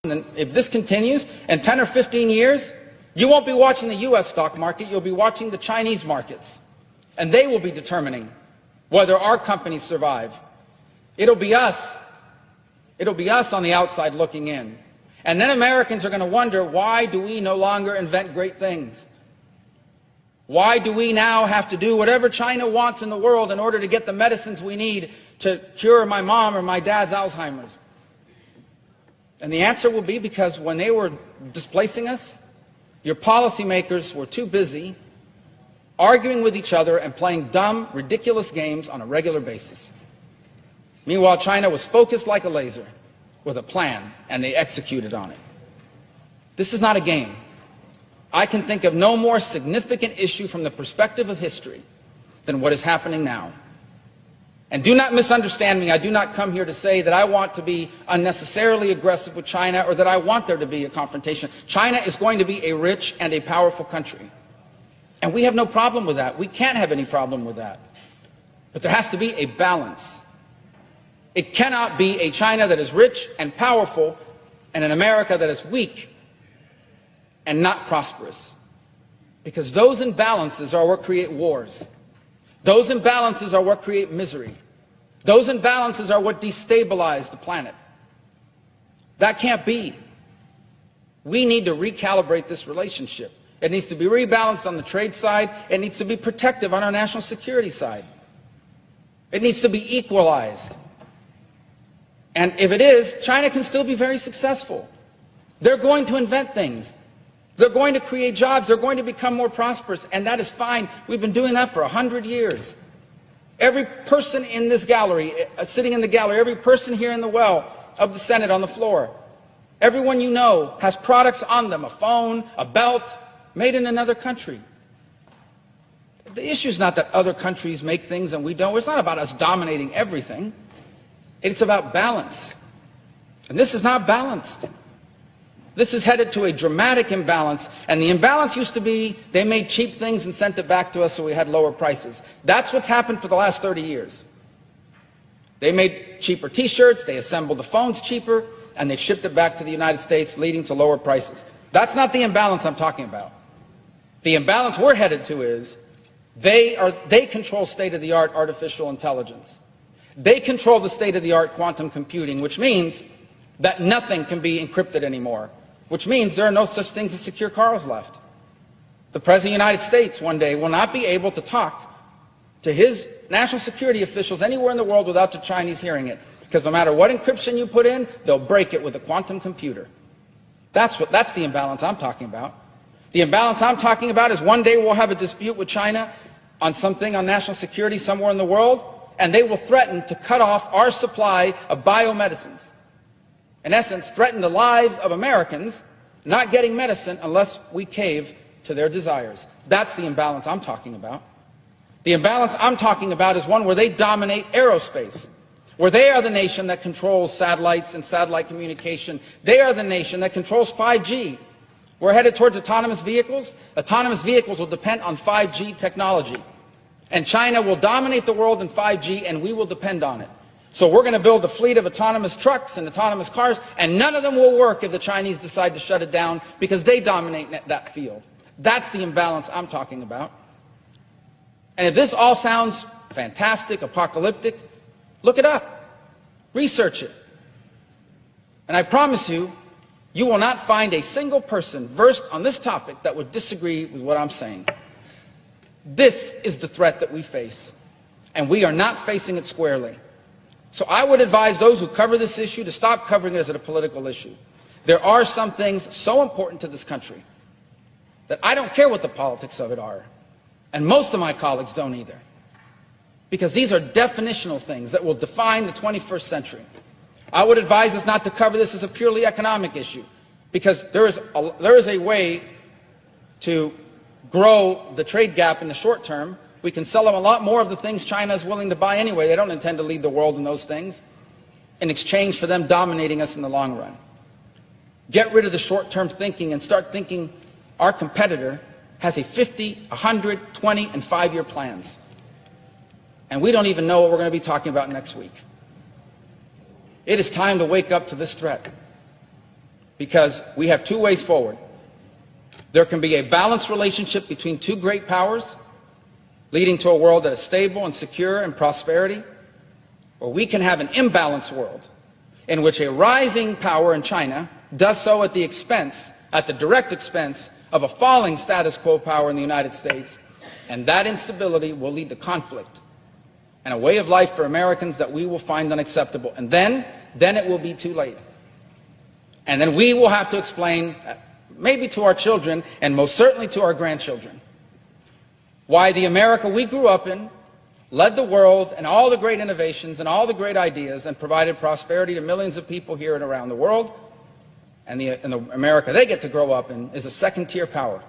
And if this continues in 10 or 15 years, you won't be watching the U.S. stock market, you'll be watching the Chinese markets. And they will be determining whether our companies survive. It'll be us. It'll be us on the outside looking in. And then Americans are going to wonder, why do we no longer invent great things? Why do we now have to do whatever China wants in the world in order to get the medicines we need to cure my mom or my dad's Alzheimer's? And the answer will be because when they were displacing us, your policymakers were too busy arguing with each other and playing dumb, ridiculous games on a regular basis. Meanwhile, China was focused like a laser with a plan, and they executed on it. This is not a game. I can think of no more significant issue from the perspective of history than what is happening now. And do not misunderstand me. I do not come here to say that I want to be unnecessarily aggressive with China or that I want there to be a confrontation. China is going to be a rich and a powerful country. And we have no problem with that. We can't have any problem with that. But there has to be a balance. It cannot be a China that is rich and powerful and an America that is weak and not prosperous. Because those imbalances are what create wars. Those imbalances are what create misery. Those imbalances are what destabilize the planet. That can't be. We need to recalibrate this relationship. It needs to be rebalanced on the trade side. It needs to be protective on our national security side. It needs to be equalized. And if it is, China can still be very successful. They're going to invent things. They're going to create jobs. They're going to become more prosperous. And that is fine. We've been doing that for 100 years. Every person in this gallery, sitting in the gallery, every person here in the well of the Senate on the floor, everyone you know has products on them, a phone, a belt, made in another country. The issue is not that other countries make things and we don't. It's not about us dominating everything. It's about balance. And this is not balanced. This is headed to a dramatic imbalance, and the imbalance used to be they made cheap things and sent it back to us so we had lower prices. That's what's happened for the last 30 years. They made cheaper t-shirts, they assembled the phones cheaper, and they shipped it back to the United States, leading to lower prices. That's not the imbalance I'm talking about. The imbalance we're headed to is they control state-of-the-art artificial intelligence. They control the state-of-the-art quantum computing, which means that nothing can be encrypted anymore. Which means there are no such things as secure cars left. The President of the United States one day will not be able to talk to his national security officials anywhere in the world without the Chinese hearing it. Because no matter what encryption you put in, they'll break it with a quantum computer. That's the imbalance I'm talking about. The imbalance I'm talking about is one day we'll have a dispute with China on something on national security somewhere in the world, and they will threaten to cut off our supply of biomedicines. In essence, threaten the lives of Americans not getting medicine unless we cave to their desires. That's the imbalance I'm talking about. The imbalance I'm talking about is one where they dominate aerospace, where they are the nation that controls satellites and satellite communication. They are the nation that controls 5G. We're headed towards autonomous vehicles. Autonomous vehicles will depend on 5G technology. And China will dominate the world in 5G, and we will depend on it. So we're going to build a fleet of autonomous trucks and autonomous cars, and none of them will work if the Chinese decide to shut it down because they dominate that field. That's the imbalance I'm talking about. And if this all sounds fantastic, apocalyptic, look it up. Research it. And I promise you, you will not find a single person versed on this topic that would disagree with what I'm saying. This is the threat that we face, and we are not facing it squarely. So I would advise those who cover this issue to stop covering it as a political issue. There are some things so important to this country that I don't care what the politics of it are. And most of my colleagues don't either. Because these are definitional things that will define the 21st century. I would advise us not to cover this as a purely economic issue. Because there is a way to grow the trade gap in the short term. We can sell them a lot more of the things China is willing to buy anyway. They don't intend to lead the world in those things in exchange for them dominating us in the long run. Get rid of the short-term thinking and start thinking our competitor has a 50, 100, 20, and 5-year plans. And we don't even know what we're going to be talking about next week. It is time to wake up to this threat. because we have two ways forward. There can be a balanced relationship between two great powers, leading to a world that is stable and secure and prosperity, or we can have an imbalanced world in which a rising power in China does so at the direct expense of a falling status quo power in the United States, and that instability will lead to conflict and a way of life for Americans that we will find unacceptable. And then it will be too late. And then we will have to explain, maybe to our children and most certainly to our grandchildren, why the America we grew up in led the world in all the great innovations and all the great ideas and provided prosperity to millions of people here and around the world, and the America they get to grow up in is a second-tier power